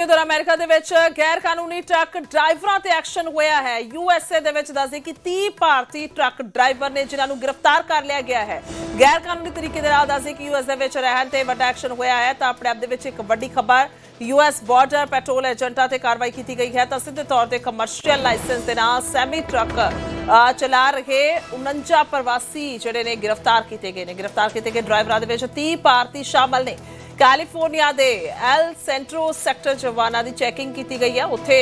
उधर अमेरिका ਦੇ ਵਿੱਚ ਗੈਰ ਕਾਨੂੰਨੀ ਟਰੱਕ ਡਰਾਈਵਰਾਂ ਤੇ ਐਕਸ਼ਨ ਹੋਇਆ ਹੈ। यूएसए ਦੇ ਵਿੱਚ ਦੱਸਦੇ ਕਿ 30 ਭਾਰਤੀ ਟਰੱਕ ਡਰਾਈਵਰ ਨੇ ਜਿਨ੍ਹਾਂ ਨੂੰ ਗ੍ਰਿਫਤਾਰ ਕਰ ਲਿਆ ਗਿਆ ਹੈ। ਗੈਰ ਕਾਨੂੰਨੀ ਤਰੀਕੇ ਦੇ ਨਾਲ ਦੱਸਦੇ ਕਿ यूएस ਦੇ ਵਿੱਚ ਰਹਿਣ ਤੇ ਵੱਡਾ ਐਕਸ਼ਨ ਹੋਇਆ ਹੈ। ਤਾਂ ਆਪਣੇ ਆਪ ਦੇ ਵਿੱਚ ਇੱਕ ਵੱਡੀ ਖਬਰ यूएस ਬਾਰਡਰ ਪੈਟਰੋਲ ਏਜੰਟਾਂ ਤੇ ਕਾਰਵਾਈ ਕੀਤੀ ਗਈ ਹੈ। ਤਾਂ ਸਿੱਧੇ ਤੌਰ ਤੇ ਕਮਰਸ਼ੀਅਲ ਲਾਇਸੈਂਸ ਦੇ ਨਾਲ ਸੈਮੀ ਟਰੱਕ ਚਲਾ ਰਹੇ 49 ਪ੍ਰਵਾਸੀ ਜਿਹੜੇ ਨੇ गिरफ्तार ਕੀਤੇ ਗਏ ਨੇ। गिरफ्तार ਕੀਤੇ ਗਏ ਡਰਾਈਵਰਾਂ ਦੇ ਵਿੱਚ 30 ਭਾਰਤੀ ਸ਼ਾਮਲ ਨੇ। कैलिफोर्निया दे एल सेंट्रो सैक्टर जवाना की चैकिंग की गई है। उत्थे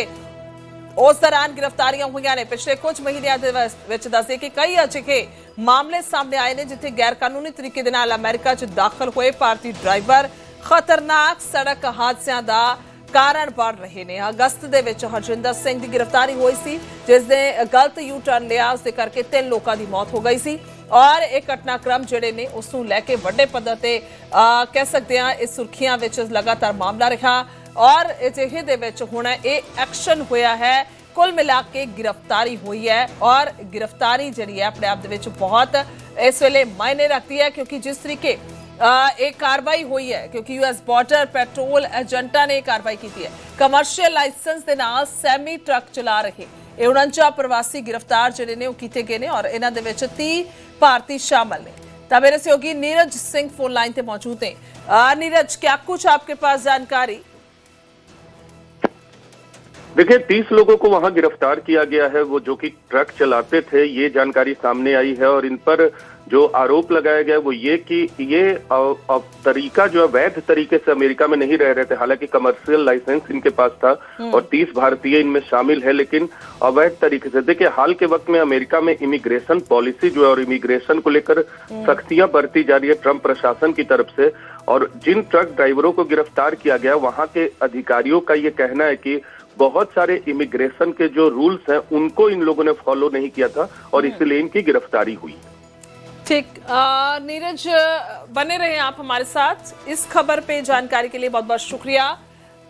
उस दौरान गिरफ्तारियां हुई ने। पिछले कुछ महीनों के दसदे कि कई अजिहे मामले सामने आए हैं जिथे गैर कानूनी तरीके दे नाल अमेरिका च दाखिल हुए भारतीय ड्राइवर खतरनाक सड़क हादसों का कारण बन रहे हैं। अगस्त दे विच हरजिंदर सिंह की गिरफ्तारी हुई सी जिसने गलत यू टर्न लिया, उसके करके 3 लोगों की मौत हो गई सी। और एक घटनाक्रम जिहड़े ने उस नूं लैके वड्डे पद्धर ते कह सकते हैं इस सुर्खियां विच लगातार मामला रहा और अजिहे दे विच हुण इह एक्शन होया है। कुल मिला के गिरफ्तारी हुई है और गिरफ्तारी जिहड़ी है अपने आप दे विच बहुत इस वेले मायने रखती है क्योंकि जिस तरीके एक कार्रवाई हुई है क्योंकि यूएस बॉर्डर पेट्रोल एजेंटा ने कार्रवाई की है। कमर्शियल लाइसेंस के नाल सैमी ट्रक चला रहे 49 प्रवासी गिरफ्तार जिहड़े ने किए गए हैं और इन्हां दे विच 30 भारती शामिल ने। तो मेरे सहयोगी नीरज सिंह फोन लाइन पे मौजूद हैं। नीरज, क्या कुछ आपके पास जानकारी? देखिए 30 लोगों को वहां गिरफ्तार किया गया है, वो जो कि ट्रक चलाते थे, ये जानकारी सामने आई है। और इन पर जो आरोप लगाया गया वो ये कि ये तरीका जो है वैध तरीके से अमेरिका में नहीं रह रहे थे। हालांकि कमर्शियल लाइसेंस इनके पास था और 30 भारतीय इनमें शामिल है, लेकिन अवैध तरीके से। देखिए हाल के वक्त में अमेरिका में इमिग्रेशन पॉलिसी जो है और इमिग्रेशन को लेकर सख्तियां बरती जा रही है ट्रंप प्रशासन की तरफ से। और जिन ट्रक ड्राइवरों को गिरफ्तार किया गया वहां के अधिकारियों का ये कहना है कि बहुत सारे इमिग्रेशन के जो रूल्स हैं उनको इन लोगों ने फॉलो नहीं किया था और इसलिए इनकी गिरफ्तारी हुई। ठीक, नीरज बने रहे आप हमारे साथ इस खबर पे जानकारी के लिए बहुत बहुत शुक्रिया।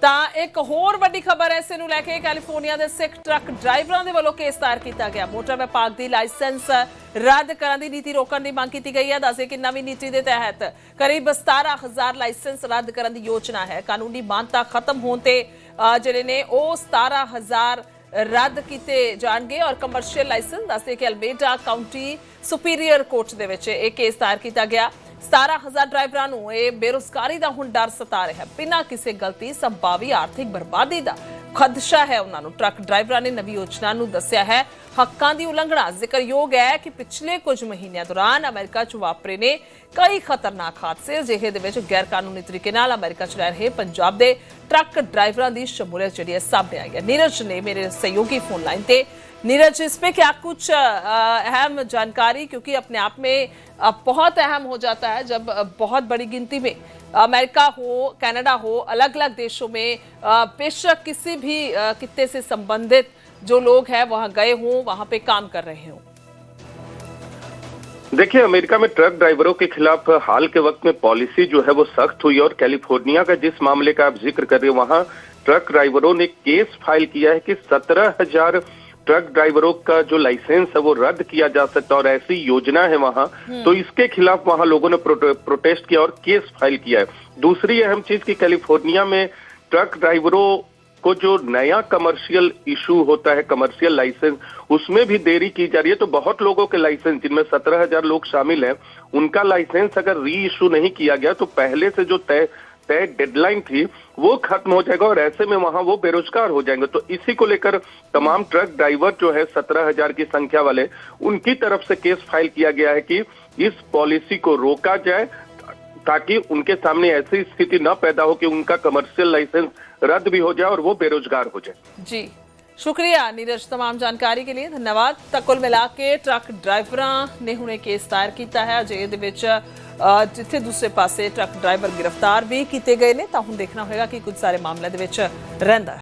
ਤਾਂ एक होर ਵੱਡੀ खबर है इस ਨੂੰ ਲੈ ਕੇ ਕੈਲੀਫੋਰਨੀਆ ਦੇ ਸਿੱਖ ਟਰੱਕ ਡਰਾਈਵਰਾਂ ਦੇ ਵੱਲੋਂ ਕੇਸ ਦਾਇਰ ਕੀਤਾ ਗਿਆ। ਮੋਟਰ ਵਿਭਾਗ ਦੀ ਲਾਇਸੈਂਸ ਰੱਦ ਕਰਨ ਦੀ ਨੀਤੀ ਰੋਕਣ ਦੀ ਮੰਗ ਕੀਤੀ ਗਈ ਹੈ। ਦੱਸੇ ਕਿ ਨਵੀਂ ਨੀਤੀ ਦੇ ਤਹਿਤ ਕਰੀਬ 17,000 ਲਾਇਸੈਂਸ ਰੱਦ ਕਰਨ ਦੀ ਯੋਜਨਾ ਹੈ। ਕਾਨੂੰਨੀ ਮਾਨਤਾ ਖਤਮ ਹੋਣ ਤੇ ਜਿਹੜੇ ਨੇ ਉਹ 17,000 ਰੱਦ ਕੀਤੇ ਜਾਣਗੇ और कमर्शियल ਲਾਇਸੈਂਸ ਦੱਸੇ ਕਿ ਅਲਬੇਟਾ ਕਾਉਂਟੀ ਸੁਪੀਰੀਅਰ ਕੋਰਟ ਦੇ ਵਿੱਚ ਇਹ ਕੇਸ ਦਾਇਰ ਕੀਤਾ ਗਿਆ। 17,000 ਡਰਾਈਵਰਾਂ ਨੂੰ ਇਹ ਬੇਰੁਜ਼ਗਾਰੀ ਦਾ ਹੁਣ ਡਰ ਸਤਾ ਰਿਹਾ ਹੈ। ਬਿਨਾਂ ਕਿਸੇ ਗਲਤੀ ਸੰਭਾਵੀ ਆਰਥਿਕ ਬਰਬਾਦੀ ਦਾ ਖਦਸ਼ਾ ਹੈ ਉਹਨਾਂ ਨੂੰ। ਟਰੱਕ ਡਰਾਈਵਰਾਂ ਨੇ ਨਵੀਂ ਯੋਜਨਾ ਨੂੰ ਦੱਸਿਆ ਹੈ ਹੱਕਾਂ ਦੀ ਉਲੰਘਣਾ। ਜ਼ਿਕਰਯੋਗ ਹੈ ਕਿ ਪਿਛਲੇ ਕੁਝ ਮਹੀਨਿਆਂ ਦੌਰਾਨ ਅਮਰੀਕਾ 'ਚ ਵਾਪਰੇ ਨੇ ਕਈ ਖਤਰਨਾਕ ਹਾਦਸੇ ਜਿਹੇ ਦੇ ਵਿੱਚ ਗੈਰ ਕਾਨੂੰਨੀ ਤਰੀਕੇ ਨਾਲ ਅਮਰੀਕਾ 'ਚ ਰਹਿ ਰਹੇ ਪੰਜਾਬ ਦੇ ट्रक ड्राइवरों की शमूलियत जी सामने आई है। नीरज ने मेरे सहयोगी फोन लाइन पे। नीरज, इस पे क्या कुछ अहम जानकारी, क्योंकि अपने आप में बहुत अहम हो जाता है जब बहुत बड़ी गिनती में अमेरिका हो, कनाडा हो, अलग अलग देशों में बेशक किसी भी कित्ते से संबंधित जो लोग हैं वहां गए हों, वहां पे काम कर रहे हों। देखिए अमेरिका में ट्रक ड्राइवरों के खिलाफ हाल के वक्त में पॉलिसी जो है वो सख्त हुई और कैलिफोर्निया का जिस मामले का आप जिक्र कर रहे हैं वहां ट्रक ड्राइवरों ने केस फाइल किया है कि 17,000 ट्रक ड्राइवरों का जो लाइसेंस है वो रद्द किया जा सकता और ऐसी योजना है वहां। तो इसके खिलाफ वहां लोगों ने प्रोटेस्ट किया और केस फाइल किया है। दूसरी अहम चीज की कैलिफोर्निया में ट्रक ड्राइवरों को जो नया कमर्शियल इशू होता है कमर्शियल लाइसेंस उसमें भी देरी की जा रही है। तो बहुत लोगों के लाइसेंस जिनमें 17,000 लोग शामिल हैं उनका लाइसेंस अगर री इशू नहीं किया गया तो पहले से जो तय डेडलाइन थी वो खत्म हो जाएगा और ऐसे में वहां वो बेरोजगार हो जाएंगे। तो इसी को लेकर तमाम ट्रक ड्राइवर जो है 17,000 की संख्या वाले उनकी तरफ से केस फाइल किया गया है कि इस पॉलिसी को रोका जाए ताकि उनके सामने ऐसी स्थिति न पैदा हो कि उनका कमर्शियल लाइसेंस रद्द भी हो जाए और वो बेरोजगार हो जाए। जी शुक्रिया नीरज, तमाम जानकारी के लिए धन्यवाद। तो कुल मिला के ट्रक ड्राइवरां ने हुणे केस दायर किया है अजे दे विच जिथे दूसरे पासे ट्रक ड्राइवर गिरफ्तार भी किए गए ने। तो हुण देखना होगा कि कुछ सारे मामले दे विच रहिंदा है।